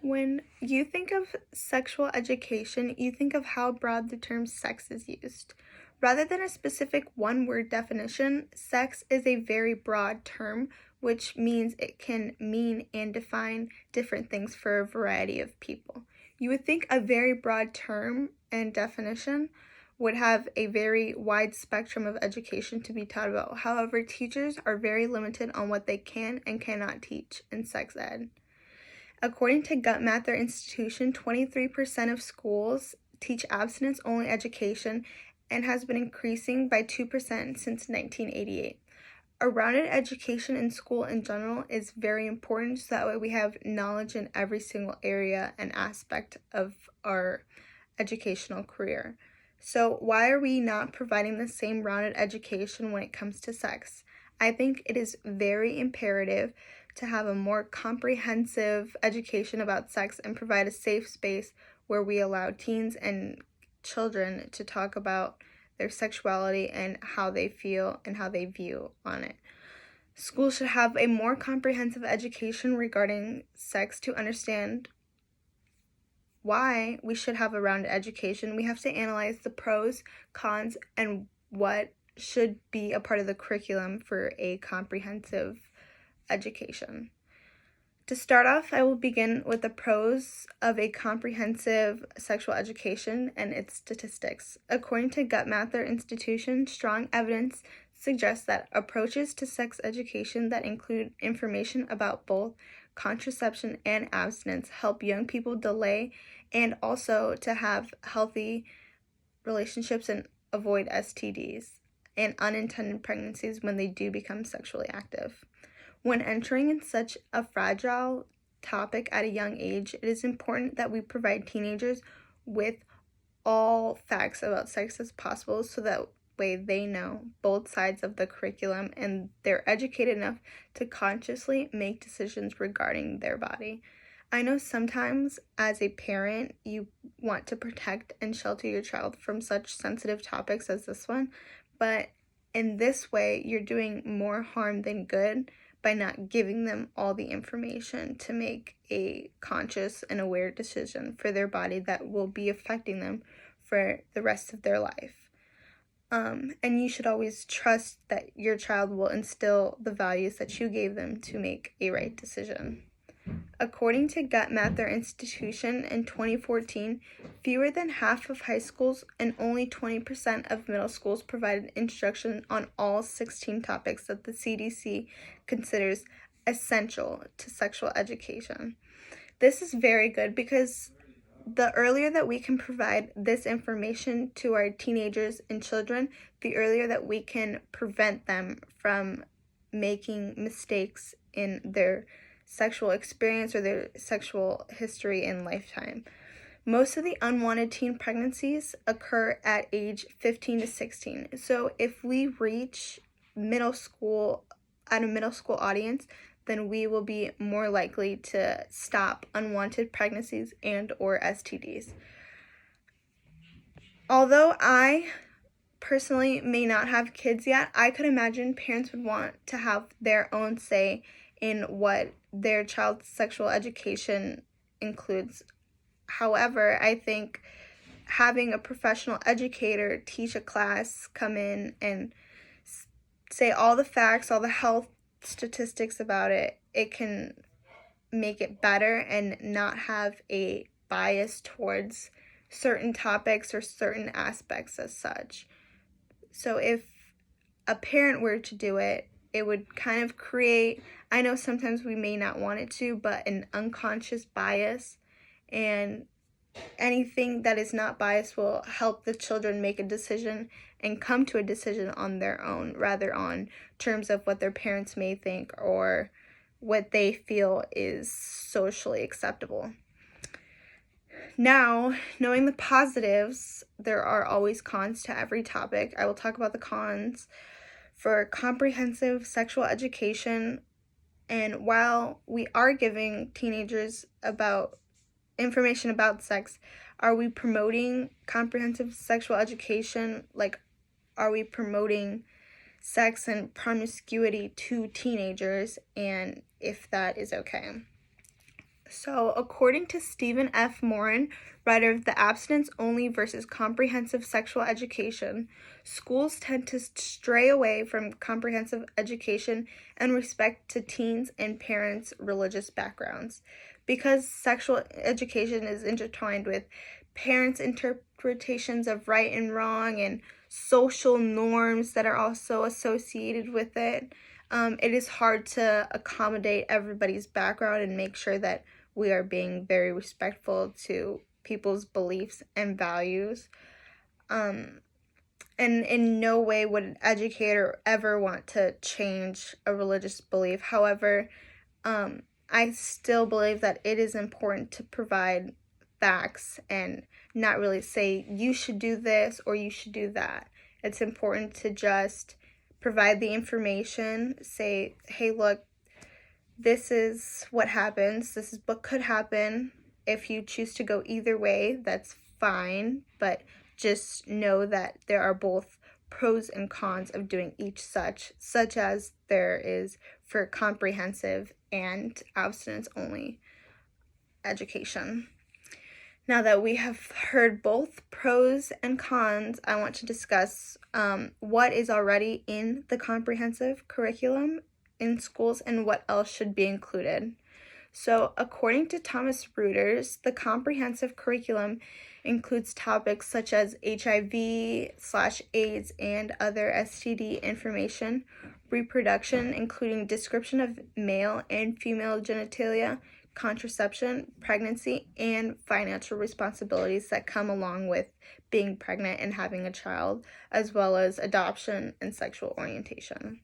When you think of sexual education, you think of how broad the term sex is used. Rather than a specific one-word definition, sex is a very broad term, which means it can mean and define different things for a variety of people. You would think a very broad term and definition would have a very wide spectrum of education to be taught about. However, teachers are very limited on what they can and cannot teach in sex ed. According to Guttmacher Institution, 23% of schools teach abstinence-only education and has been increasing by 2% since 1988. A rounded education in school in general is very important, so that way we have knowledge in every single area and aspect of our educational career. So why are we not providing the same rounded education when it comes to sex? I think it is very imperative to have a more comprehensive education about sex and provide a safe space where we allow teens and children to talk about their sexuality and how they feel and how they view on it. Schools should have a more comprehensive education regarding sex to understand why we should have a rounded education. We have to analyze the pros, cons, and what should be a part of the curriculum for a comprehensive education. To start off, I will begin with the pros of a comprehensive sexual education and its statistics. According to Guttmacher Institution, strong evidence suggests that approaches to sex education that include information about both contraception and abstinence help young people delay and also to have healthy relationships and avoid STDs and unintended pregnancies when they do become sexually active. When entering in such a fragile topic at a young age, it is important that we provide teenagers with all facts about sex as possible so that way they know both sides of the curriculum and they're educated enough to consciously make decisions regarding their body. I know sometimes as a parent you want to protect and shelter your child from such sensitive topics as this one, but in this way you're doing more harm than good by not giving them all the information to make a conscious and aware decision for their body that will be affecting them for the rest of their life. And you should always trust that your child will instill the values that you gave them to make a right decision. According to Guttmacher Institution, in 2014, fewer than half of high schools and only 20% of middle schools provided instruction on all 16 topics that the CDC considers essential to sexual education. This is very good because the earlier that we can provide this information to our teenagers and children, the earlier that we can prevent them from making mistakes in their sexual experience or their sexual history in lifetime. Most of the unwanted teen pregnancies occur at age 15 to 16. So if we reach middle school at a middle school audience, then we will be more likely to stop unwanted pregnancies and or STDs. Although I personally may not have kids yet, I could imagine parents would want to have their own say in what their child's sexual education includes. However, I think having a professional educator teach a class, come in and say all the facts, all the health statistics about it, it can make it better and not have a bias towards certain topics or certain aspects as such. So if a parent were to do it, it would kind of create, I know sometimes we may not want it to, but an unconscious bias, and anything that is not biased will help the children make a decision and come to a decision on their own, rather on terms of what their parents may think or what they feel is socially acceptable. Now, knowing the positives, there are always cons to every topic. I will talk about the cons for comprehensive sexual education. And while we are giving teenagers about information about sex, are we promoting comprehensive sexual education? Like, are we promoting sex and promiscuity to teenagers, and if that is okay? So, according to Stephen F. Morin, writer of The Abstinence Only versus Comprehensive Sexual Education, schools tend to stray away from comprehensive education and respect to teens and parents' religious backgrounds. Because sexual education is intertwined with parents' interpretations of right and wrong and social norms that are also associated with it, it is hard to accommodate everybody's background and make sure that we are being very respectful to people's beliefs and values. And in no way would an educator ever want to change a religious belief. However, I still believe that it is important to provide facts and not really say you should do this or you should do that. It's important to just provide the information, say, hey, look, this is what happens, this is what could happen. If you choose to go either way, that's fine, but just know that there are both pros and cons of doing each such as there is for comprehensive and abstinence only education. Now that we have heard both pros and cons, I want to discuss what is already in the comprehensive curriculum in schools and what else should be included. So, according to Thomas Reuters, the comprehensive curriculum includes topics such as HIV/AIDS and other STD information, reproduction, including description of male and female genitalia, contraception, pregnancy, and financial responsibilities that come along with being pregnant and having a child, as well as adoption and sexual orientation.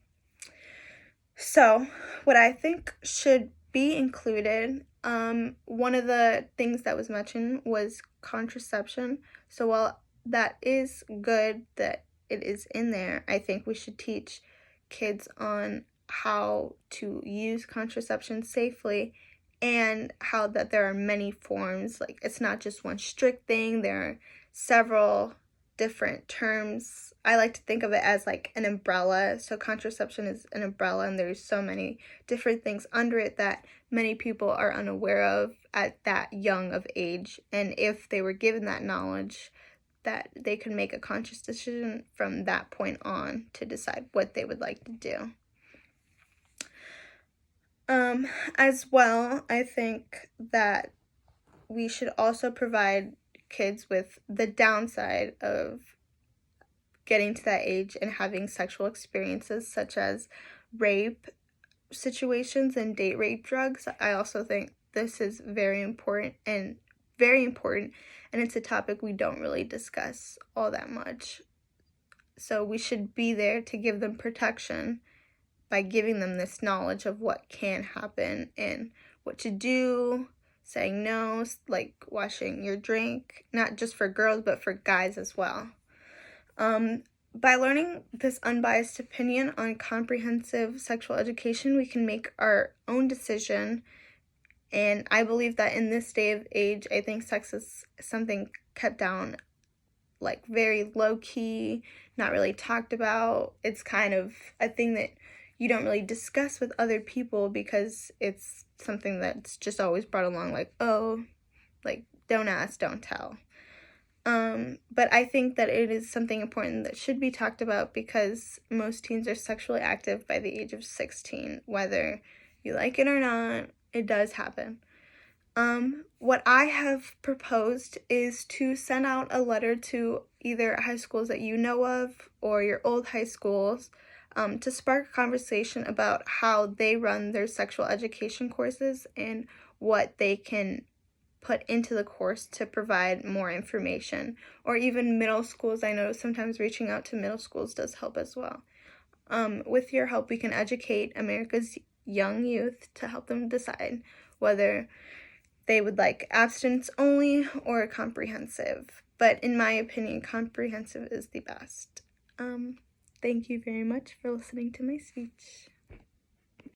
So, what I think should be included, one of the things that was mentioned was contraception. So, while that is good that it is in there, I think we should teach kids on how to use contraception safely and how that there are many forms. Like, it's not just one strict thing, there are several different terms. I like to think of it as like an umbrella. So contraception is an umbrella, and there's so many different things under it that many people are unaware of at that young of age. And if they were given that knowledge, that they could make a conscious decision from that point on to decide what they would like to do. As well, I think that we should also provide kids with the downside of getting to that age and having sexual experiences such as rape situations and date rape drugs. I also think this is very important, and it's a topic we don't really discuss all that much. So we should be there to give them protection by giving them this knowledge of what can happen and what to do, saying no, like washing your drink, not just for girls, but for guys as well. By learning this unbiased opinion on comprehensive sexual education, we can make our own decision. And I believe that in this day of age, I think sex is something kept down, like very low-key, not really talked about. It's kind of a thing that you don't really discuss with other people because it's something that's just always brought along, like, oh, like, don't ask, don't tell. But I think that it is something important that should be talked about because most teens are sexually active by the age of 16. Whether you like it or not, it does happen. What I have proposed is to send out a letter to either high schools that you know of or your old high schools to spark a conversation about how they run their sexual education courses and what they can put into the course to provide more information. Or even middle schools. I know sometimes reaching out to middle schools does help as well. With your help, we can educate America's young youth to help them decide whether they would like abstinence only or comprehensive. But in my opinion, comprehensive is the best. Thank you very much for listening to my speech.